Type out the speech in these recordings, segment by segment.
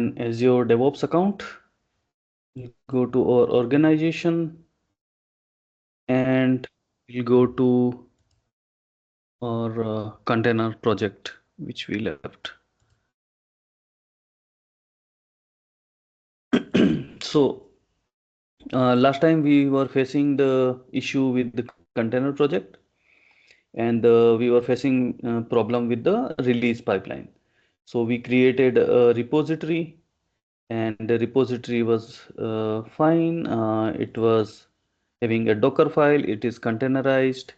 an Azure DevOps account. We'll go to our organization and we'll go to our container project which we left. So last time we were facing the issue with the container project, and we were facing problem with the release pipeline. So we created a repository, and the repository was fine. It was having a Docker file, it is containerized,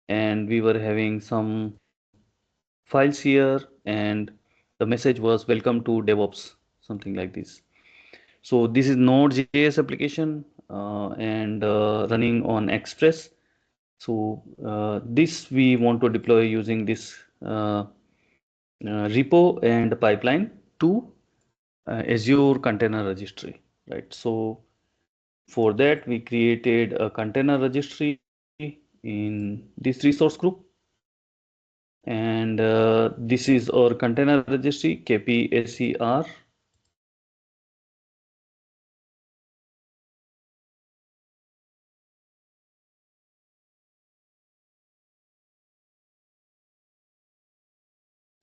and we were having some files here, and the message was welcome to DevOps, something like this. So this is Node.js application and running on Express. So this we want to deploy using this repo and pipeline to Azure Container Registry, right? So for that we created a container registry in this resource group, and this is our container registry kpser.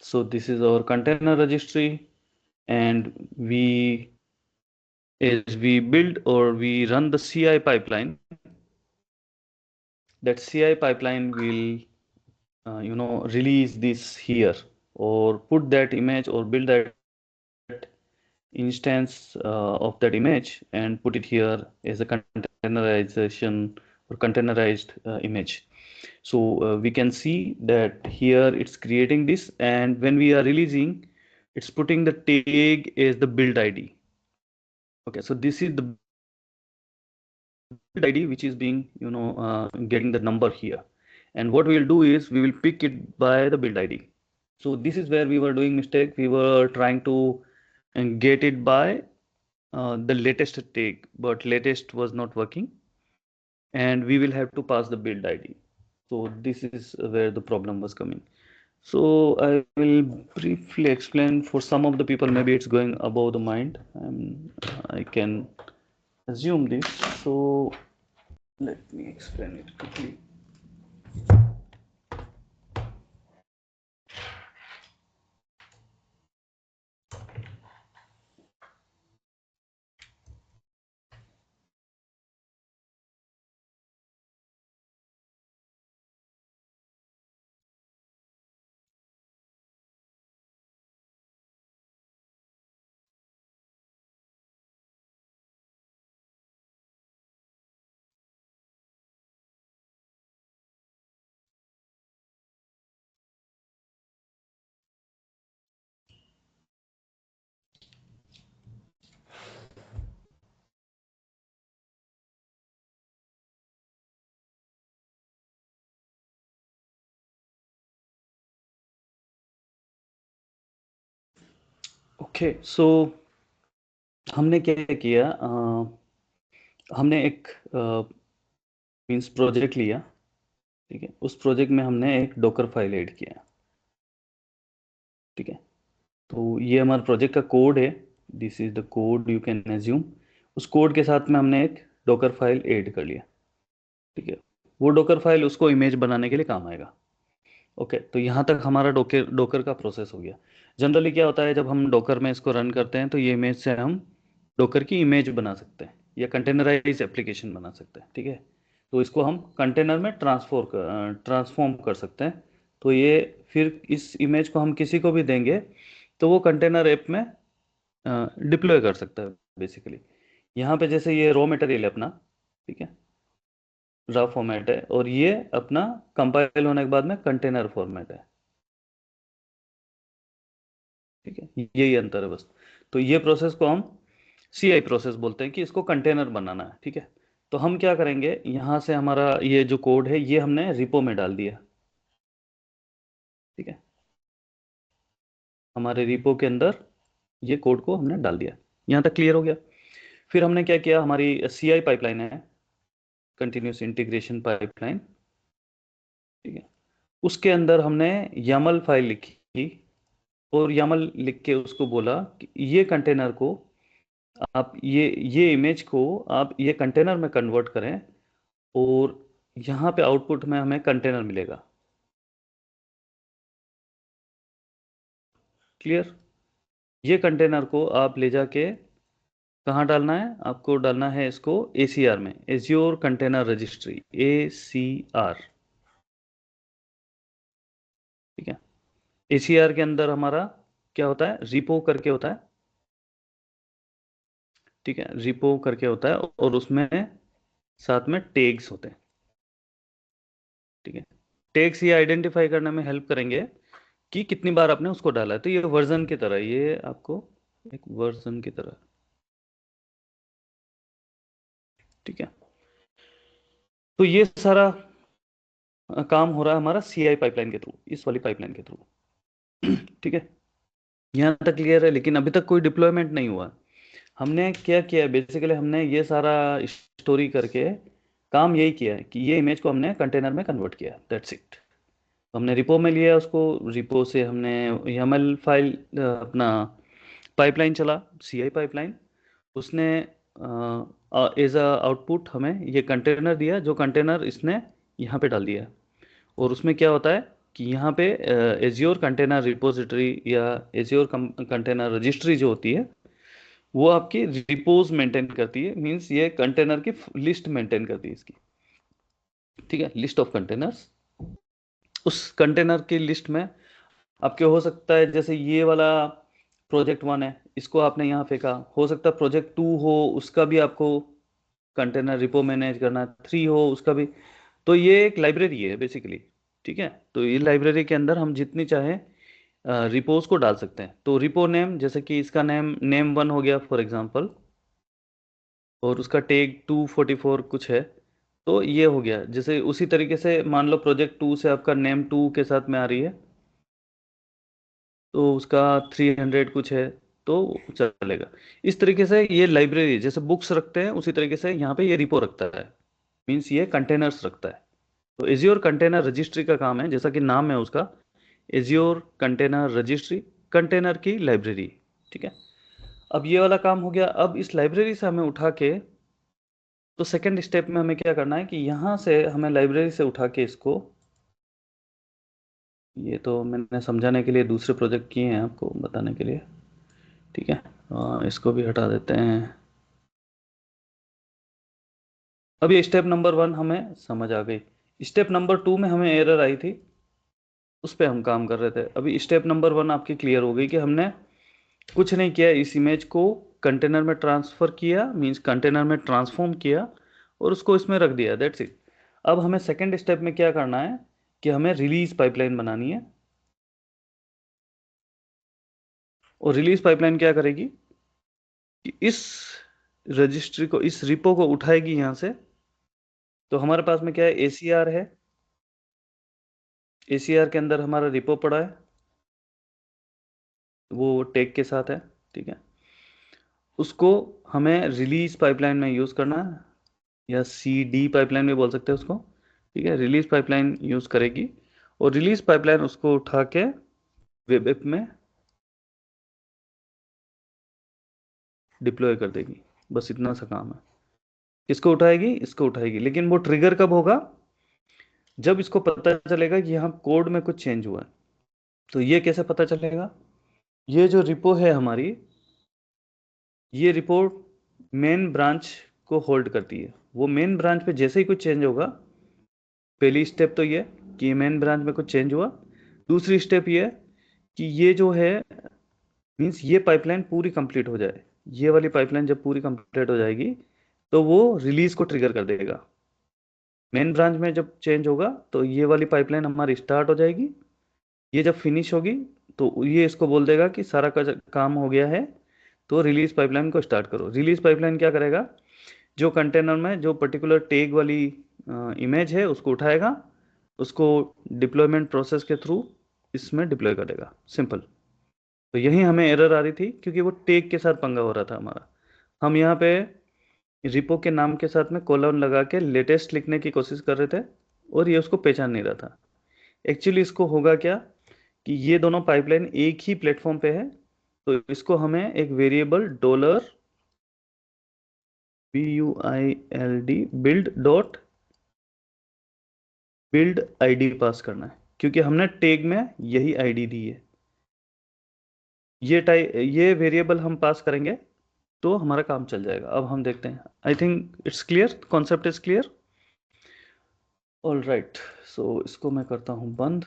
So this is our container registry, and as we build or we run the CI pipeline, that CI pipeline will release this here, or put that image or build that instance of that image and put it here as a containerization or containerized image. So we can see that here it's creating this, and when we are releasing, it's putting the tag as the build ID. Okay, so this is the build ID which is being getting the number here, and what we will do is we will pick it by the build ID. So this is where we were doing mistake. We were trying to get it by the latest tag, but latest was not working, and we will have to pass the build ID. So this is where the problem was coming. So I will briefly explain. For some of the people, maybe it's going above the mind, and I can assume this. So let me explain it quickly. Okay, so हमने क्या किया, हमने एक means project लिया, ठीक है। उस project में हमने एक डॉकर फाइल ऐड किया, ठीक है। तो ये हमारा प्रोजेक्ट का कोड है, this is the code you can assume. उस कोड के साथ में हमने एक डॉकर फाइल ऐड कर लिया, ठीक है। वो डॉकर फाइल उसको इमेज बनाने के लिए काम आएगा। ओके, तो यहाँ तक हमारा डोकर डोकर का प्रोसेस हो गया। जनरली क्या होता है, जब हम डोकर में इसको रन करते हैं तो ये इमेज से हम डोकर की इमेज बना सकते हैं या कंटेनराइज एप्लीकेशन बना सकते हैं, ठीक है। तो इसको हम कंटेनर में ट्रांसफॉर्म कर सकते हैं। तो ये फिर इस इमेज को हम किसी को भी देंगे तो वो कंटेनर ऐप में डिप्लॉय कर सकता है बेसिकली। यहाँ पे जैसे ये रॉ मटेरियल है अपना, ठीक है, रॉ फॉर्मेट है, और ये अपना कंपाइल होने के बाद में कंटेनर फॉर्मेट है, ठीक है। यही अंतर है बस। तो ये प्रोसेस को हम CI प्रोसेस बोलते हैं कि इसको कंटेनर बनाना है, ठीक है। तो हम क्या करेंगे, यहाँ से हमारा ये जो कोड है ये हमने रिपो में डाल दिया, ठीक है। हमारे रिपो के अंदर ये कोड को हमने डाल दिया। यहाँ तक क्लियर हो गया। फिर हमने क्या किया, हमारी CI पाइपलाइन है, कंटिन्यूस इंटीग्रेशन पाइपलाइन, ठीक है। उसके अंदर हमने YAML फाइल लिखी, और YAML लिख के उसको बोला कि ये कंटेनर को आप ये इमेज को आप ये कंटेनर में कन्वर्ट करें, और यहाँ पे आउटपुट में हमें कंटेनर मिलेगा। क्लियर? ये कंटेनर को आप ले जाके कहाँ डालना है? आपको डालना है इसको ACR में, एज्योर कंटेनर रजिस्ट्री, ACR। ठीक है, ACR के अंदर हमारा क्या होता है? रिपो करके होता है। ठीक है, रिपो करके होता है, और उसमें साथ में टैग्स होते हैं। ठीक है, टैग्स ये आइडेंटिफाई करने में हेल्प करेंगे कि कितनी बार आपने उसको डाला है। तो ये वर्जन की तरह, ये आपको एक वर्जन की तरह। ठीक है, तो ये सारा काम हो रहा है हमारा CI पाइपलाइन के थ्रू, इस वाली पाइपलाइन के थ्रू। ठीक है, यहाँ तक क्लियर है? लेकिन अभी तक कोई डिप्लॉयमेंट नहीं हुआ। हमने क्या किया है बेसिकली, हमने ये सारा स्टोरी करके काम यही किया है कि ये इमेज को हमने कंटेनर में कन्वर्ट किया, दैट्स इट। हमने रिपो में लिया उसको, रिपो से हमने YAML फाइल अपना पाइपलाइन चला, CI पाइपलाइन। उसने एज अ आउटपुट हमें ये कंटेनर दिया, जो कंटेनर इसने यहाँ पे डाल दिया। और उसमें क्या होता है कि यहाँ पे एज्योर कंटेनर रिपोजिटरी या एज्योर कंटेनर रजिस्ट्री जो होती है, वो आपकी रिपोज मेंटेन करती है। मींस ये कंटेनर की लिस्ट मेंटेन करती है इसकी। ठीक है, लिस्ट ऑफ कंटेनर्स। उस कंटेनर की लिस्ट में आपके हो सकता है, जैसे ये वाला प्रोजेक्ट 1 है, इसको आपने यहाँ फेंका, हो सकता है प्रोजेक्ट 2 हो, उसका भी आपको कंटेनर रिपो मैनेज करना, 3 हो उसका भी। तो ये एक लाइब्रेरी है बेसिकली। ठीक है, तो ये लाइब्रेरी के अंदर हम जितनी चाहे रिपोज को डाल सकते हैं। तो रिपो नेम, जैसे कि इसका नेम 1 हो गया फॉर एग्जांपल, और उसका टैग 244 कुछ है, तो ये हो गया। जैसे उसी तरीके से मान लो प्रोजेक्ट 2 से आपका नेम 2 के साथ में आ रही है, तो उसका 300 कुछ है, तो चलेगा। इस तरीके से ये लाइब्रेरी जैसे बुक्स रखते हैं, उसी तरीके से यहाँ पे ये रिपो रखता है। मीन्स ये कंटेनर्स रखता है। तो एज्योर कंटेनर रजिस्ट्री का काम है, जैसा कि नाम है उसका, एज्योर कंटेनर रजिस्ट्री, कंटेनर की लाइब्रेरी। ठीक है, अब ये वाला काम हो गया। अब इस लाइब्रेरी से हमें उठा के, तो सेकंड स्टेप में हमें क्या करना है कि यहाँ से हमें लाइब्रेरी से उठा के इसको, ये तो मैंने समझाने के लिए दूसरे प्रोजेक्ट किए हैं आपको बताने के लिए। ठीक है, इसको भी हटा देते हैं। अब ये स्टेप नंबर 1 हमें समझ आ गई। स्टेप नंबर 2 में हमें एरर आई थी, उस पर हम काम कर रहे थे। अभी स्टेप नंबर 1 आपकी क्लियर हो गई कि हमने कुछ नहीं किया, इस इमेज को कंटेनर में ट्रांसफ़र किया, मींस कंटेनर में ट्रांसफॉर्म किया, और उसको इसमें रख दिया, दैट्स इट। अब हमें सेकंड स्टेप में क्या करना है कि हमें रिलीज पाइपलाइन बनानी है। और रिलीज पाइपलाइन क्या करेगी कि इस रजिस्ट्री को, इस रिपो को उठाएगी यहाँ से। तो हमारे पास में क्या है? ACR है, ACR के अंदर हमारा रिपो पड़ा है, वो टैग के साथ है। ठीक है, उसको हमें रिलीज पाइपलाइन में यूज़ करना है, या CD पाइपलाइन भी बोल सकते हैं उसको। ठीक है, रिलीज पाइपलाइन यूज़ करेगी, और रिलीज पाइपलाइन उसको उठा के वेब ऐप में डिप्लॉय कर देगी। बस इतना सा काम है। इसको उठाएगी, इसको उठाएगी, लेकिन वो ट्रिगर कब होगा? जब इसको पता चलेगा कि यहाँ कोड में कुछ चेंज हुआ है। तो ये कैसे पता चलेगा? ये जो रिपो है हमारी, ये रिपोर्ट मेन ब्रांच को होल्ड करती है। वो मेन ब्रांच पे जैसे ही कुछ चेंज होगा, पहली स्टेप तो ये कि मेन ब्रांच में कुछ चेंज हुआ। दूसरी स्टेप ये कि ये जो है, मीन्स ये पाइपलाइन पूरी कंप्लीट हो जाए। ये वाली पाइपलाइन जब पूरी कंप्लीट हो जाएगी, तो वो रिलीज को ट्रिगर कर देगा। मेन ब्रांच में जब चेंज होगा, तो ये वाली पाइपलाइन हमारी स्टार्ट हो जाएगी। ये जब फिनिश होगी, तो ये इसको बोल देगा कि सारा का काम हो गया है, तो रिलीज पाइपलाइन को स्टार्ट करो। रिलीज पाइपलाइन क्या करेगा? जो कंटेनर में जो पर्टिकुलर टैग वाली इमेज है, उसको उठाएगा, उसको डिप्लॉयमेंट प्रोसेस के थ्रू इसमें डिप्लॉय करेगा। सिंपल। तो यही हमें एरर आ रही थी, क्योंकि वो टैग के साथ पंगा हो रहा था हमारा। हम यहाँ पे रिपो के नाम के साथ में कोलन लगा के लेटेस्ट लिखने की कोशिश कर रहे थे, और ये उसको पहचान नहीं रहा था। एक्चुअली इसको होगा क्या कि ये दोनों पाइपलाइन एक ही प्लेटफॉर्म पे है, तो इसको हमें एक variable $BUILD build dot build ID पास करना है, क्योंकि हमने टैग में यही आईडी दी है। ये वेरिएबल हम पास करेंगे तो हमारा काम चल जाएगा। अब हम देखते हैं। I think it's clear, concept is clear. All right, so इसको मैं करता हूँ बंद,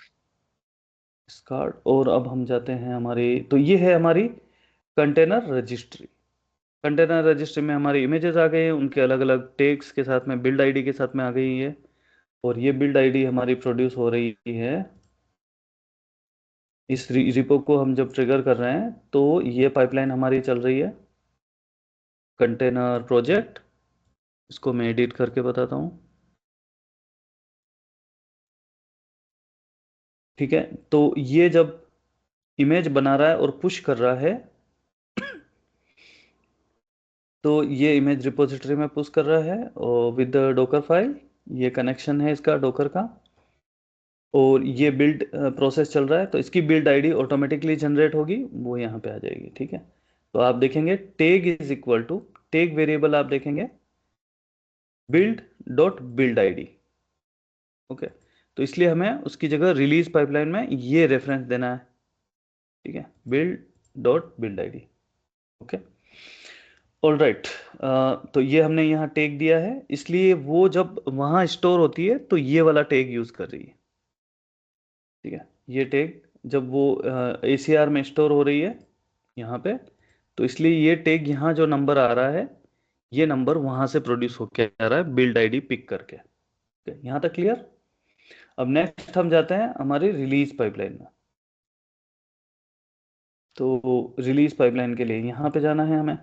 डिस्कार्ड। और अब हम जाते हैं हमारी, तो ये है हमारी कंटेनर रजिस्ट्री। कंटेनर रजिस्ट्री में हमारी इमेजेस आ गए हैं, उनके अलग अलग टैग्स के साथ में बिल्ड आईडी के साथ में आ गई है। और ये बिल्ड आईडी हमारी प्रोड्यूस हो रही है। इस रिपो को हम जब ट्रिगर कर रहे हैं तो ये पाइपलाइन हमारी चल रही है कंटेनर प्रोजेक्ट। इसको मैं एडिट करके बताता हूँ। ठीक है, तो ये जब इमेज बना रहा है और पुश कर रहा है, तो ये इमेज रिपोजिटरी में पुश कर रहा है और विद द डॉकर फाइल। ये कनेक्शन है इसका डॉकर का। और ये बिल्ड प्रोसेस चल रहा है, तो इसकी बिल्ड आईडी ऑटोमेटिकली जनरेट होगी, वो यहाँ पे आ जाएगी। ठीक है, तो आप देखेंगे tag is equal to, tag variable आप देखेंगे build dot build ID. Okay, तो इसलिए हमें उसकी जगह रिलीज पाइपलाइन में ये रेफरेंस देना है। ठीक है, build dot build ID. Okay, all right. तो ये हमने यहाँ टैग दिया है, इसलिए वो जब वहाँ स्टोर होती है तो ये वाला टैग यूज कर रही है। ठीक है, ये टैग जब वो ACR में स्टोर हो रही है यहाँ पे, तो इसलिए ये टैग यहाँ जो नंबर आ रहा है, ये नंबर वहां से प्रोड्यूस होकर आ रहा है बिल्ड आईडी पिक करके। ठीक है, यहाँ तक क्लियर। अब नेक्स्ट हम जाते हैं हमारी रिलीज पाइपलाइन में। तो रिलीज पाइपलाइन के लिए यहाँ पे जाना है हमें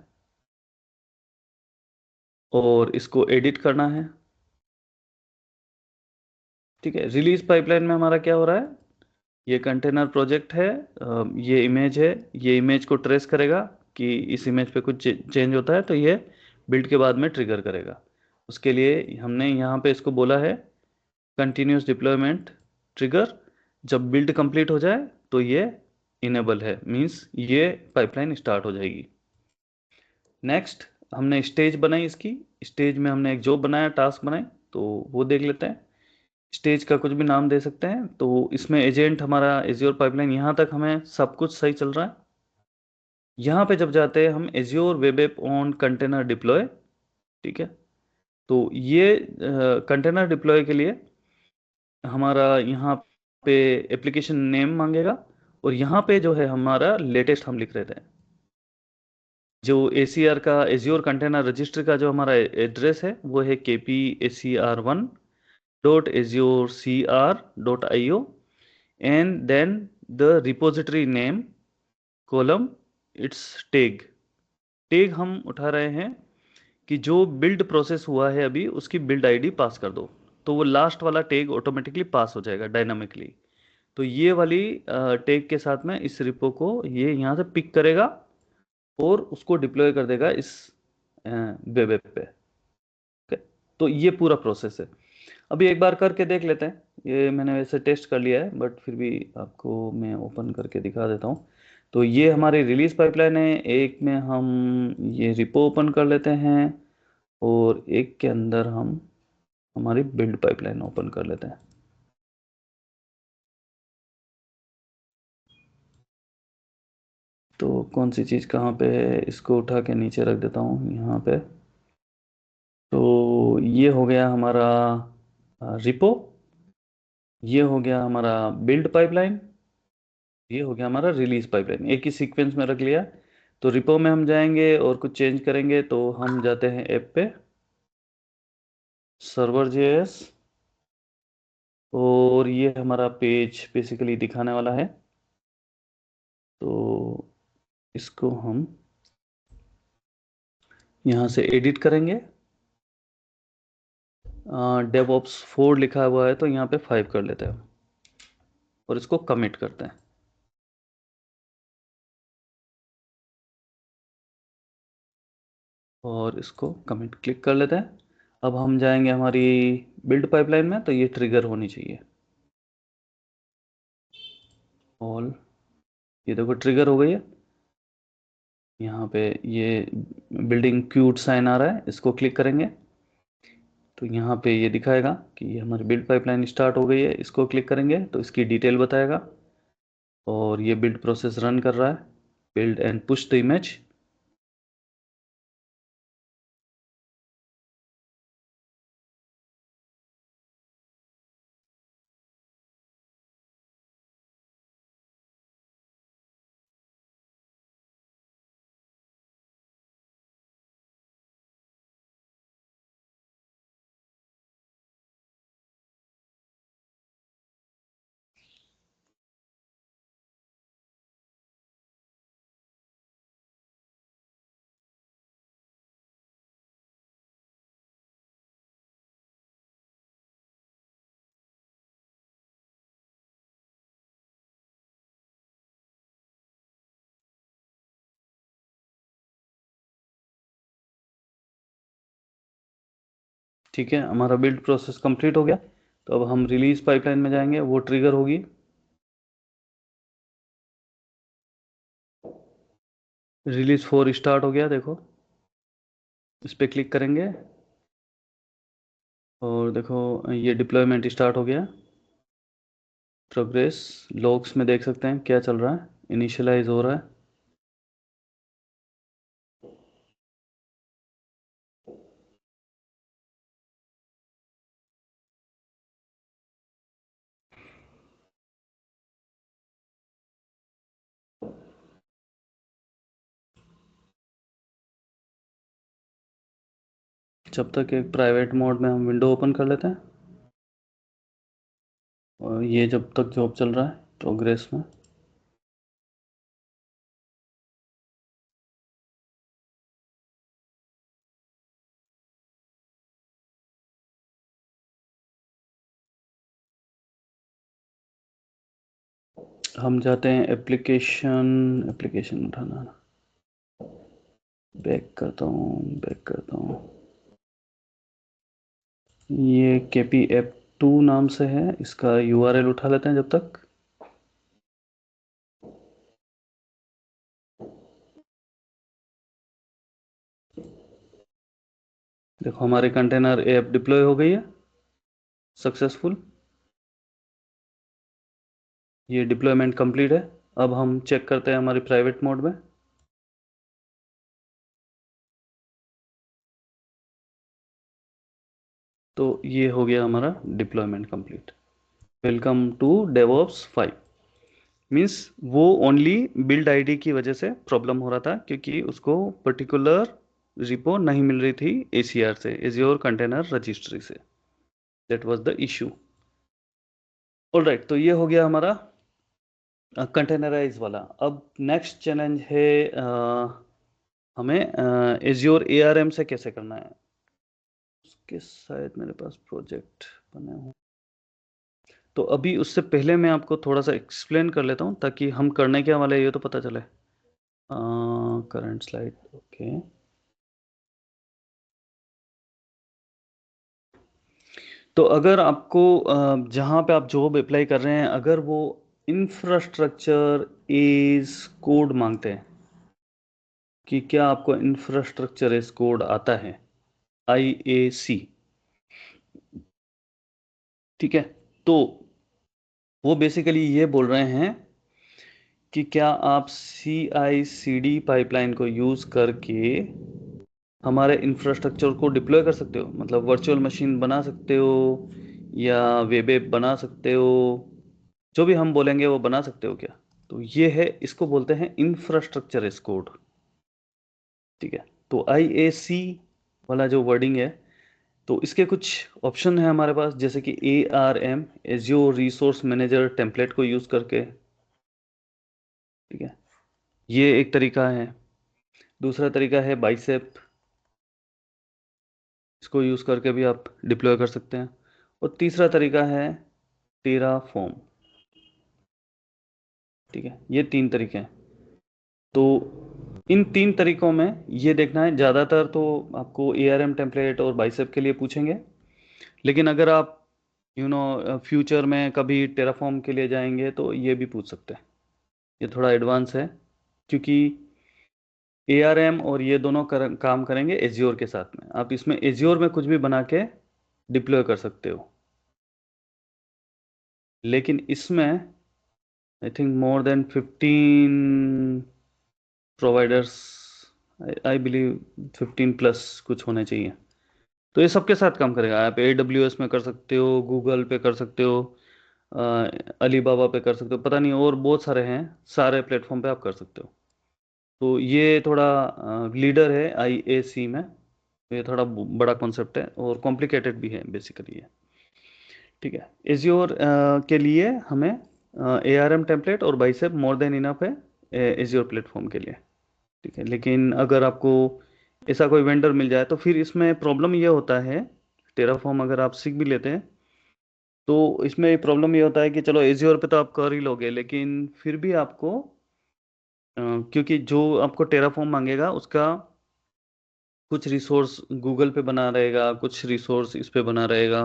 और इसको एडिट करना है। ठीक है, रिलीज पाइपलाइन में हमारा क्या हो रहा है, ये कंटेनर प्रोजेक्ट है, ये इमेज है, ये इमेज को ट्रेस करेगा कि इस इमेज पे कुछ चेंज होता है तो ये बिल्ड के बाद में ट्रिगर करेगा। उसके लिए हमने यहाँ पे इसको बोला है कंटिन्यूस डिप्लॉयमेंट ट्रिगर। जब बिल्ड कंप्लीट हो जाए तो ये इनेबल है, मींस ये पाइपलाइन स्टार्ट हो जाएगी। नेक्स्ट हमने स्टेज बनाई, इसकी स्टेज में हमने एक जॉब बनाया, टास्क बनाए, तो वो देख लेते हैं। स्टेज का कुछ भी नाम दे सकते हैं। तो इसमें एजेंट हमारा एज्योर पाइपलाइन, यहाँ तक हमें सब कुछ सही चल रहा है। यहाँ पे जब जाते हैं हम azure web app on container deploy. ठीक है, तो ये कंटेनर डिप्लॉय के लिए हमारा यहाँ पे एप्लीकेशन नेम मांगेगा, और यहाँ पे जो है हमारा लेटेस्ट हम लिख रहे थे, जो ACR का एज्योर कंटेनर रजिस्टर का जो हमारा एड्रेस है वो है kpacr1.azure.cr.io, and then the repository name column its tag। Tag हम उठा रहे हैं कि जो बिल्ड प्रोसेस हुआ है अभी उसकी बिल्ड आईडी पास कर दो, तो वो लास्ट वाला टैग ऑटोमेटिकली पास हो जाएगा डायनामिकली। तो ये वाली टैग के साथ में इस रिपो को ये यहाँ से पिक करेगा और उसको डिप्लॉय कर देगा इस वेब ऐप पे। ओके, तो ये पूरा प्रोसेस है। अभी एक बार करके देख लेते हैं। ये मैंने वैसे टेस्ट कर लिया है, बट फिर भी आपको मैं ओपन करके दिखा देता हूँ। तो ये हमारी रिलीज पाइपलाइन है। एक में हम ये रिपो ओपन कर लेते हैं और एक के अंदर हम हमारी बिल्ड पाइपलाइन ओपन कर लेते हैं। तो कौन सी चीज़ कहाँ पे है, इसको उठा के नीचे रख देता हूँ यहाँ पे। तो ये हो गया हमारा रिपो, ये हो गया हमारा बिल्ड पाइपलाइन, ये हो गया हमारा रिलीज पाइपलाइन, एक ही सीक्वेंस में रख लिया। तो रिपो में हम जाएंगे और कुछ चेंज करेंगे, तो हम जाते हैं ऐप पे, सर्वर JS, और ये हमारा पेज बेसिकली दिखाने वाला है। तो इसको हम यहाँ से एडिट करेंगे। DevOps 4 लिखा हुआ है तो यहाँ पे 5 कर लेते हैं और इसको कमिट करते हैं। और इसको कमिट क्लिक कर लेते हैं। अब हम जाएंगे हमारी बिल्ड पाइपलाइन में, तो ये ट्रिगर होनी चाहिए। ऑल, ये देखो ट्रिगर हो गई है। यहाँ पे ये बिल्डिंग क्यूट साइन आ रहा है, इसको क्लिक करेंगे तो यहाँ पे ये दिखाएगा कि ये हमारी बिल्ड पाइपलाइन स्टार्ट हो गई है। इसको क्लिक करेंगे तो इसकी डिटेल बताएगा और ये बिल्ड प्रोसेस रन कर रहा है। Build and push the image. ठीक है, हमारा बिल्ड प्रोसेस कंप्लीट हो गया। तो अब हम रिलीज पाइपलाइन में जाएंगे, वो ट्रिगर होगी। रिलीज 4 स्टार्ट हो गया, देखो इस पर क्लिक करेंगे और देखो ये डिप्लॉयमेंट स्टार्ट हो गया। प्रोग्रेस लॉग्स में देख सकते हैं क्या चल रहा है, इनिशियलाइज हो रहा है। जब तक एक प्राइवेट मोड में हम विंडो ओपन कर लेते हैं और ये जब तक जॉब चल रहा है प्रोग्रेस में। हम जाते हैं एप्लीकेशन, एप्लीकेशन उठाना, बैक करता हूँ, बैक करता हूँ। ये केपी एप 2 नाम से है, इसका यूआरएल उठा लेते हैं जब तक। देखो हमारे कंटेनर ऐप डिप्लॉय हो गई है सक्सेसफुल। ये डिप्लॉयमेंट कंप्लीट है। अब हम चेक करते हैं हमारी प्राइवेट मोड में। तो ये हो गया हमारा deployment complete. Welcome to DevOps 5। Means वो ओनली बिल्ड आईडी की वजह से प्रॉब्लम हो रहा था क्योंकि उसको पर्टिकुलर रिपो नहीं मिल रही थी एसीआर से, एज्योर कंटेनर रजिस्ट्री से। That was the issue. Alright, तो ये हो गया हमारा कंटेनराइज वाला। अब नेक्स्ट चैलेंज है हमें एज्योर एआरएम से कैसे करना है। उसके शायद मेरे पास प्रोजेक्ट बने हो। तो अभी उससे पहले मैं आपको थोड़ा सा एक्सप्लेन कर लेता हूँ ताकि हम करने क्या वाले हैं ये तो पता चले। Current slide, okay. तो अगर आपको जहाँ पे आप जॉब अप्लाई कर रहे हैं अगर वो इंफ्रास्ट्रक्चर एज कोड मांगते हैं कि क्या आपको इंफ्रास्ट्रक्चर एज कोड आता है, IAC, ठीक है। तो वो बेसिकली ये बोल रहे हैं कि क्या आप CI/CD पाइपलाइन को यूज़ करके हमारे इंफ्रास्ट्रक्चर को डिप्लॉय कर सकते हो, मतलब वर्चुअल मशीन बना सकते हो या वेब ऐप बना सकते हो, जो भी हम बोलेंगे वो बना सकते हो क्या। तो ये है, इसको बोलते हैं इंफ्रास्ट्रक्चर एज कोड, ठीक है। तो IAC वाला जो वर्डिंग है, तो इसके कुछ ऑप्शन है हमारे पास जैसे कि ARM, azure resource manager template को यूज़ करके, ठीक है, ये एक तरीका है। दूसरा तरीका है बाइसेप, इसको यूज़ करके भी आप डिप्लॉय कर सकते हैं। और तीसरा तरीका है टेराफॉर्म, ठीक है। ये 3 तरीके हैं। तो इन 3 तरीकों में ये देखना है, ज़्यादातर तो आपको ARM टेम्पलेट और बाइसेप के लिए पूछेंगे, लेकिन अगर आप फ्यूचर में कभी टेराफॉर्म के लिए जाएंगे तो ये भी पूछ सकते हैं। ये थोड़ा एडवांस है, क्योंकि ARM और ये दोनों काम करेंगे एज्योर के साथ में। आप इसमें एज्योर में कुछ भी बना के डिप्लॉय कर सकते हो, लेकिन इसमें I think more than 15 providers, I believe 15 plus कुछ होने चाहिए। तो ये सबके साथ काम करेगा। आप AWS में कर सकते हो, गूगल पे कर सकते हो, अलीबाबा पे कर सकते हो, पता नहीं और बहुत सारे हैं, सारे प्लेटफॉर्म पे आप कर सकते हो। तो ये थोड़ा लीडर है IAC में। ये थोड़ा बड़ा कॉन्सेप्ट है और कॉम्प्लिकेटेड भी है बेसिकली ये। ठीक है, एज्योर के लिए हमें ARM टेम्पलेट और बाइसेप मोर देन इनफ है एज्योर प्लेटफॉर्म के लिए। ठीक है, लेकिन अगर आपको ऐसा कोई वेंडर मिल जाए तो फिर इसमें प्रॉब्लम ये होता है, टेराफॉर्म अगर आप सीख भी लेते हैं तो इसमें प्रॉब्लम ये होता है कि चलो एज्योर पे तो आप कर ही लोगे, लेकिन फिर भी आपको क्योंकि जो आपको टेराफॉर्म मांगेगा उसका कुछ रिसोर्स गूगल पे बना रहेगा, कुछ रिसोर्स इस पे बना रहेगा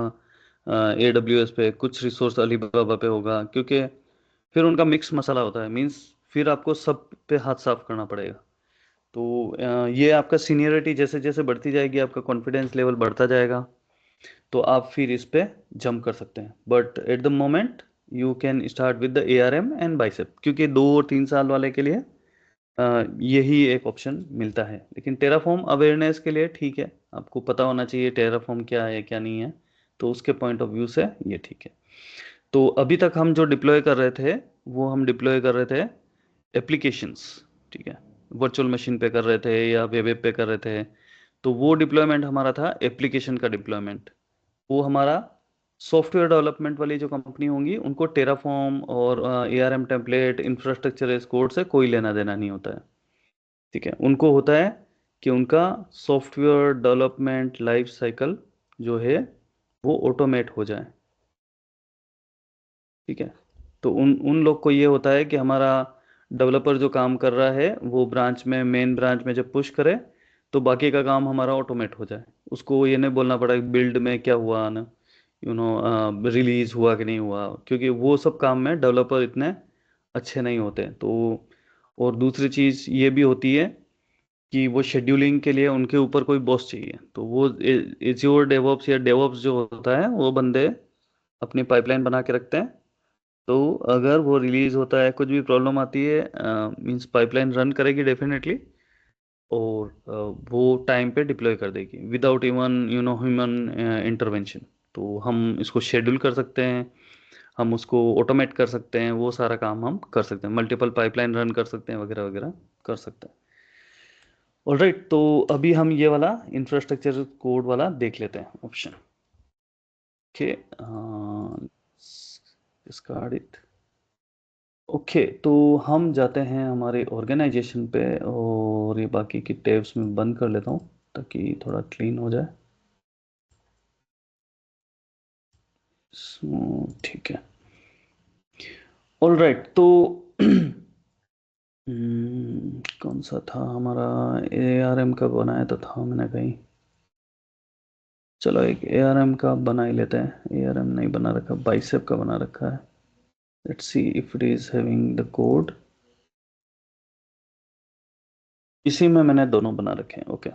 AWS पे, कुछ रिसोर्स अलीबाबा पे होगा, क्योंकि फिर उनका मिक्स मसाला होता है, मीन्स फिर आपको सब पे हाथ साफ करना पड़ेगा। तो ये आपका सीनियरिटी जैसे जैसे बढ़ती जाएगी, आपका कॉन्फिडेंस लेवल बढ़ता जाएगा, तो आप फिर इस पे जंप कर सकते हैं। But at the moment you can start with the ARM and bicep, क्योंकि 2 और 3 साल वाले के लिए यही एक ऑप्शन मिलता है। लेकिन टेराफॉर्म अवेयरनेस के लिए ठीक है, आपको पता होना चाहिए टेराफॉर्म क्या है क्या नहीं है, तो उसके पॉइंट ऑफ व्यू से ये ठीक है। तो अभी तक हम जो डिप्लॉय कर रहे थे वो हम डिप्लॉय कर रहे थे एप्लीकेशंस। ठीक है, वर्चुअल मशीन पे कर रहे थे या वेब पे कर रहे थे, तो वो डिप्लॉयमेंट हमारा था एप्लीकेशन का डिप्लॉयमेंट। वो हमारा सॉफ्टवेयर डेवलपमेंट वाली जो कंपनी होंगी उनको टेराफॉर्म और ARM template infrastructure as code से कोई लेना देना नहीं होता है। ठीक है, उनको होता है कि उनका सॉफ्टवेयर डेवलपमेंट लाइफ साइकिल जो है वो ऑटोमेट हो जाए। ठीक है, तो उन उन लोग को ये होता है कि हमारा डेवलपर जो काम कर रहा है वो ब्रांच में, मेन ब्रांच में जब पुश करे तो बाकी का काम हमारा ऑटोमेट हो जाए। उसको ये नहीं बोलना पड़ा बिल्ड में क्या हुआ ना, रिलीज हुआ कि नहीं हुआ, क्योंकि वो सब काम में डेवलपर इतने अच्छे नहीं होते। तो और दूसरी चीज़ ये भी होती है कि वो शेड्यूलिंग के लिए उनके ऊपर कोई बॉस चाहिए, तो वो एज्योर डेवऑप्स या डेवऑप्स जो होता है वो बंदे अपनी पाइपलाइन बना के रखते हैं। तो अगर वो रिलीज होता है, कुछ भी प्रॉब्लम आती है, मींस पाइपलाइन रन करेगी डेफिनेटली, और वो टाइम पे डिप्लॉय कर देगी विदाउट इवन ह्यूमन इंटरवेंशन। तो हम इसको शेड्यूल कर सकते हैं, हम उसको ऑटोमेट कर सकते हैं, वो सारा काम हम कर सकते हैं, मल्टीपल पाइपलाइन रन कर सकते हैं, वगैरह वगैरह कर सकते हैं। ऑलराइट, तो अभी हम ये वाला इंफ्रास्ट्रक्चर कोड वाला देख लेते हैं option. Okay, discard it. Okay, तो हम जाते हैं हमारे ऑर्गेनाइजेशन पे, और ये बाकी की टैब्स में बंद कर लेता हूँ ताकि थोड़ा क्लीन हो जाए। ठीक है, ऑलराइट, तो कौन सा था हमारा, ARM का बनाया तो था मैंने कहीं। चलो एक ARM का बना ही लेते हैं। ARM नहीं बना रखा, बाइसेप का बना रखा है। Let's see if it is having the code. इसी में मैंने दोनों बना रखे हैं। ओके,